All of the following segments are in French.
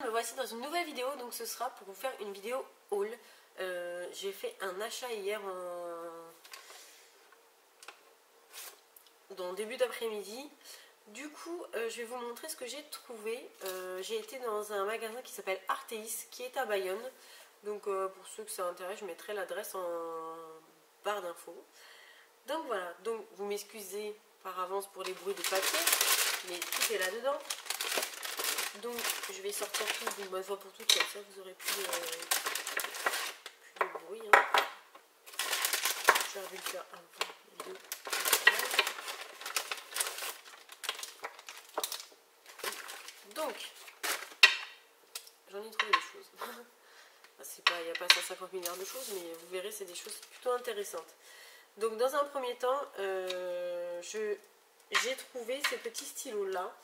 Me voici dans une nouvelle vidéo, donc ce sera pour vous faire une vidéo haul. J'ai fait un achat hier dans début d'après-midi. Du coup, je vais vous montrer ce que j'ai trouvé. J'ai été dans un magasin qui s'appelle Artéis, qui est à Bayonne. Donc pour ceux que ça intéresse, je mettrai l'adresse en barre d'infos. Donc voilà, donc vous m'excusez par avance pour les bruits de papier, mais tout est là-dedans. Donc je vais sortir tout d'une bonne fois pour toutes, comme ça vous aurez plus de bruit. J'aurais dû le faire avant les deux. Donc, j'en ai trouvé des choses. Il n'y a pas 150 milliards de choses, mais vous verrez, c'est des choses plutôt intéressantes. Donc dans un premier temps, j'ai trouvé ces petits stylos là.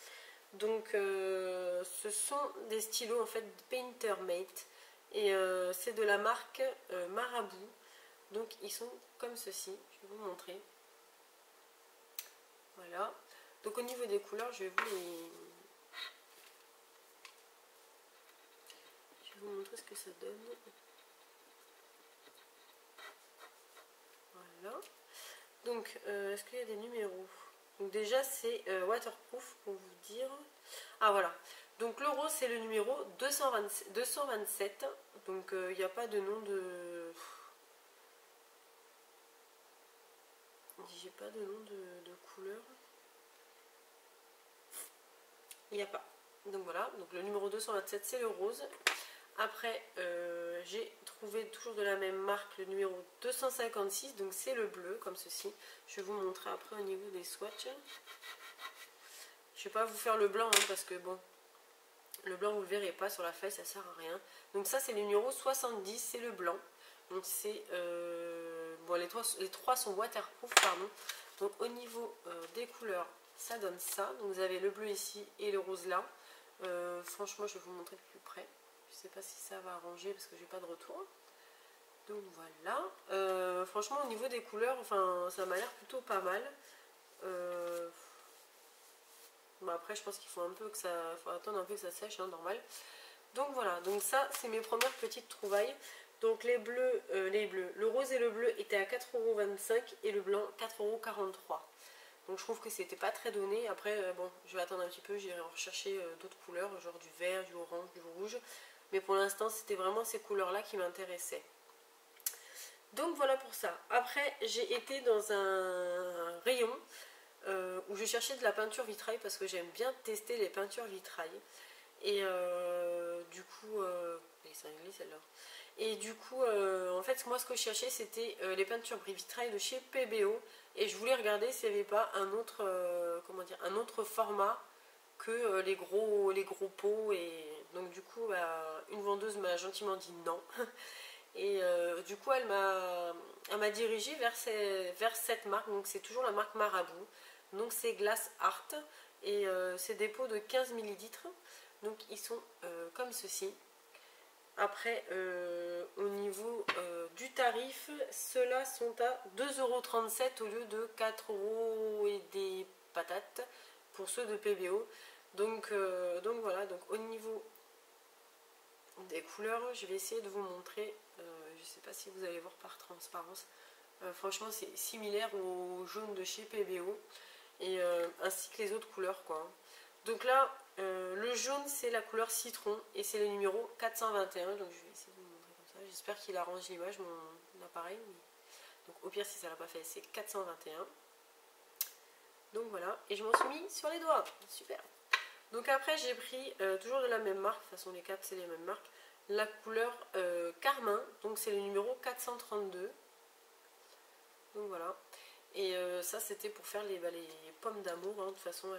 Donc ce sont des stylos en fait Painter Mate et c'est de la marque Marabout. Donc ils sont comme ceci, je vais vous montrer. Voilà. Donc au niveau des couleurs, je vais vous montrer ce que ça donne. Voilà. Donc est-ce qu'il y a des numéros? Donc déjà c'est waterproof pour vous dire. Ah voilà. Donc le rose c'est le numéro 227. Donc il n'y a pas de nom de... J'ai pas de nom de couleur. Il n'y a pas. Donc voilà. Donc le numéro 227 c'est le rose. Après j'ai trouvé toujours de la même marque le numéro 256. Donc c'est le bleu comme ceci. Je vais vous montrer après au niveau des swatchs. Je vais pas vous faire le blanc hein, parce que bon, le blanc vous le verrez pas sur la feuille, ça sert à rien. Donc ça c'est le numéro 70, c'est le blanc. Donc c'est bon, les trois sont waterproof pardon. Donc au niveau des couleurs, ça donne ça. Donc vous avez le bleu ici et le rose là. Franchement je vais vous montrer de plus près. Je sais pas si ça va arranger parce que j'ai pas de retour. Donc voilà. Franchement au niveau des couleurs, enfin ça m'a l'air plutôt pas mal. Bon, après je pense qu'il faut faut attendre un peu que ça sèche, hein, normal. Donc voilà, donc ça c'est mes premières petites trouvailles. Donc les bleus, le rose et le bleu étaient à 4,25 € et le blanc 4,43 €. Donc je trouve que c'était pas très donné. Après bon, je vais attendre un petit peu, j'irai rechercher d'autres couleurs, genre du vert, du orange, du rouge. Mais pour l'instant c'était vraiment ces couleurs là qui m'intéressaient. Donc voilà pour ça. Après j'ai été dans un rayon où je cherchais de la peinture vitrail parce que j'aime bien tester les peintures vitrail. Et du coup, c'est anglais celle-là. Et du coup, en fait, moi ce que je cherchais c'était les peintures vitrail de chez PBO. Et je voulais regarder s'il n'y avait pas un autre, un autre format que les gros pots. Et donc du coup, une vendeuse m'a gentiment dit non. Et du coup, elle m'a dirigée vers cette marque. Donc c'est toujours la marque Marabout. Donc c'est Glass Art et c'est des pots de 15 ml. Donc ils sont comme ceci. Après au niveau du tarif, ceux-là sont à 2,37 € au lieu de 4 € et des patates pour ceux de PBO. Donc voilà, donc au niveau des couleurs, je vais essayer de vous montrer. Je ne sais pas si vous allez voir par transparence. Franchement c'est similaire au jaune de chez PBO. Et ainsi que les autres couleurs quoi. Donc là le jaune c'est la couleur citron et c'est le numéro 421. Donc je vais essayer de vous montrer comme ça, j'espère qu'il arrange l'image mon appareil. Donc au pire si ça l'a pas fait c'est 421. Donc voilà, et je m'en suis mis sur les doigts, super. Donc après j'ai pris toujours de la même marque, de toute façon les 4 c'est les mêmes marques, la couleur carmin, donc c'est le numéro 432. Donc voilà. Et ça c'était pour faire les pommes d'amour, hein. De toute façon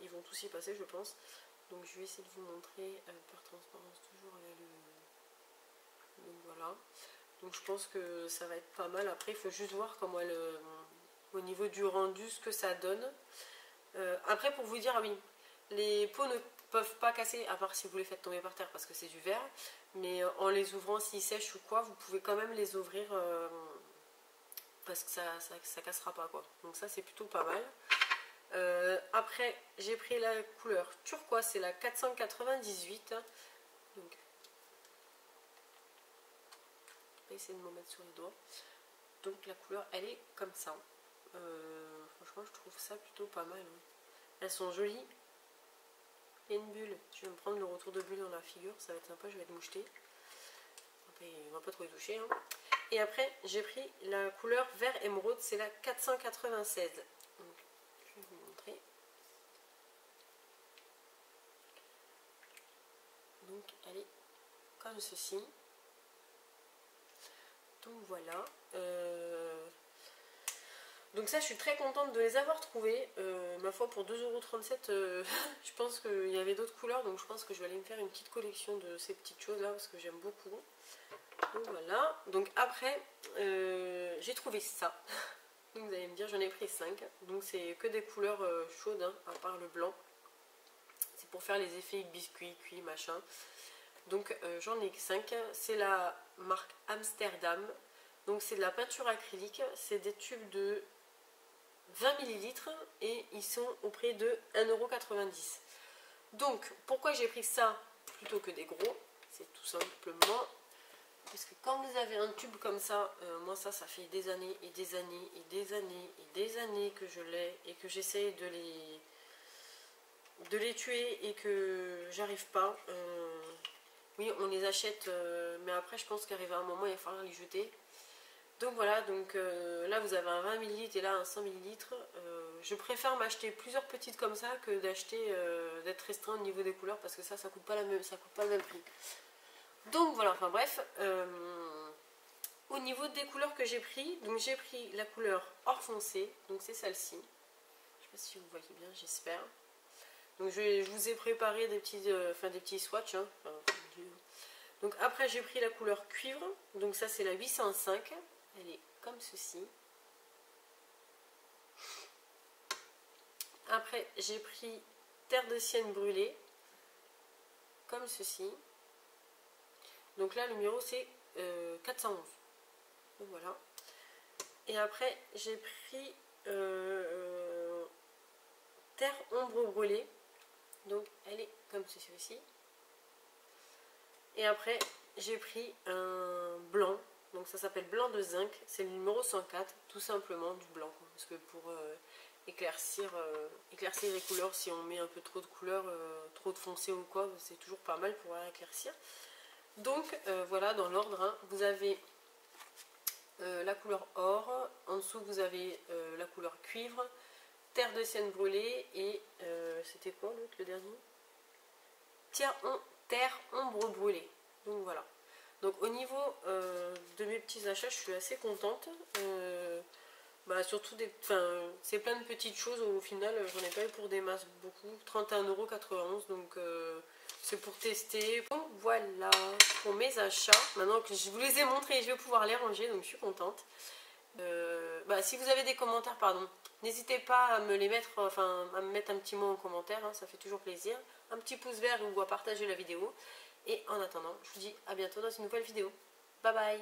ils vont tous y passer je pense. Donc je vais essayer de vous montrer par transparence toujours avec le... Donc voilà. Donc je pense que ça va être pas mal. Après il faut juste voir comment au niveau du rendu ce que ça donne. Après pour vous dire, ah oui, les pots ne peuvent pas casser à part si vous les faites tomber par terre parce que c'est du verre. Mais en les ouvrant s'ils sèchent ou quoi, vous pouvez quand même les ouvrir... parce que ça cassera pas quoi. Donc ça c'est plutôt pas mal. Après j'ai pris la couleur turquoise, c'est la 498. Donc, je vais essayer de me mettre sur les doigts. Donc la couleur elle est comme ça. Franchement je trouve ça plutôt pas mal. Hein. Elles sont jolies. Il y a une bulle. Je vais me prendre le retour de bulle dans la figure. Ça va être sympa, je vais être mouchetée. On va pas trop y toucher. Hein. Et après j'ai pris la couleur vert émeraude. C'est la 496. Donc, je vais vous montrer. Donc elle est comme ceci. Donc voilà. Donc ça je suis très contente de les avoir trouvés. Ma foi pour 2,37 €, je pense qu'il y avait d'autres couleurs. Donc je pense que je vais aller me faire une petite collection de ces petites choses là parce que j'aime beaucoup. Donc voilà. Donc après j'ai trouvé ça. Donc vous allez me dire j'en ai pris 5. Donc c'est que des couleurs chaudes hein, à part le blanc. C'est pour faire les effets biscuit, cuit, machin. Donc j'en ai 5. C'est la marque Amsterdam. Donc c'est de la peinture acrylique. C'est des tubes de 20 ml et ils sont au prix de 1,90 €. Donc pourquoi j'ai pris ça plutôt que des gros? C'est tout simplement parce que quand vous avez un tube comme ça, moi ça fait des années et des années et des années et des années que je l'ai et que j'essaye de les tuer et que j'arrive pas. Oui on les achète mais après je pense qu'arrivé à un moment il va falloir les jeter. Donc voilà, donc là vous avez un 20 ml et là un 100 ml. Je préfère m'acheter plusieurs petites comme ça que d'acheter, d'être restreint au niveau des couleurs parce que ça coûte pas le même prix. Donc voilà, enfin bref. Au niveau des couleurs que j'ai pris, donc j'ai pris la couleur or foncé, donc c'est celle-ci. Je sais pas si vous voyez bien, j'espère. Donc je vous ai préparé des petits swatchs. Hein. Donc après j'ai pris la couleur cuivre, donc ça c'est la 805. Elle est comme ceci. Après, j'ai pris terre de sienne brûlée, comme ceci. Donc là, le numéro c'est 411. Donc voilà. Et après, j'ai pris terre ombre brûlée. Donc elle est comme ceci aussi. Et après, j'ai pris un blanc. Donc ça s'appelle blanc de zinc, c'est le numéro 104, tout simplement du blanc. Parce que pour éclaircir les couleurs, si on met un peu trop de couleurs, trop de foncé ou quoi, c'est toujours pas mal pour éclaircir. Donc voilà, dans l'ordre, hein, vous avez la couleur or, en dessous vous avez la couleur cuivre, terre de sienne brûlée et c'était quoi l'autre, le dernier? Terre ombre brûlée. Donc voilà. Donc au niveau de mes petits achats, je suis assez contente. Surtout c'est plein de petites choses. Au final, j'en ai pas eu pour des masses beaucoup. 31,91 €. Donc c'est pour tester. Bon voilà pour mes achats. Maintenant que je vous les ai montrés, je vais pouvoir les ranger. Donc je suis contente. Si vous avez des commentaires, pardon, n'hésitez pas à me les mettre, à me mettre un petit mot en commentaire. Hein, ça fait toujours plaisir. Un petit pouce vert ou à partager la vidéo. Et en attendant, je vous dis à bientôt dans une nouvelle vidéo. Bye bye!